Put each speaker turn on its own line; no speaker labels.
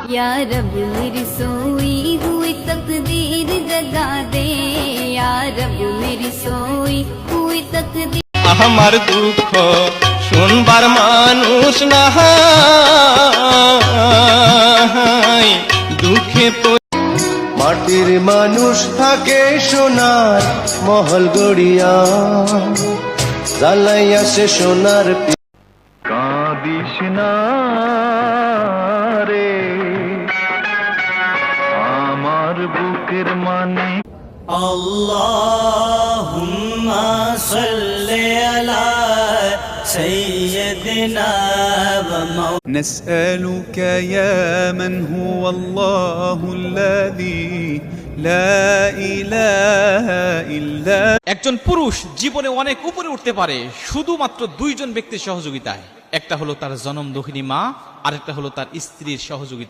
या रब मेरी सोई हुई तकदीर जगा दे, या रब मेरी सोई हुई तकदीर।
আমার দুঃখ শুনবার মানুষ নাই, দুঃখে মাটির মানুষ থাকে সোনার মহল গড়িয়া, জ্বালাইয়া সে সোনার। কাঁদিস না রে আমার বুকের মানে।
আল্লাহুম্মা সাল্লি আলা সাইয়্যিদিনা ওয়া মাওলানা।
نسألك يا من هو الله الذي لا إله إلا।
একজন পুরুষ জীবনে অনেক উপরে উঠতে পারে শুধুমাত্র দুইজন ব্যক্তির সহযোগিতায়। একটা হলো তার জনমদুহিনী মা, আরেকটা হলো তার স্ত্রীর সহযোগিতা।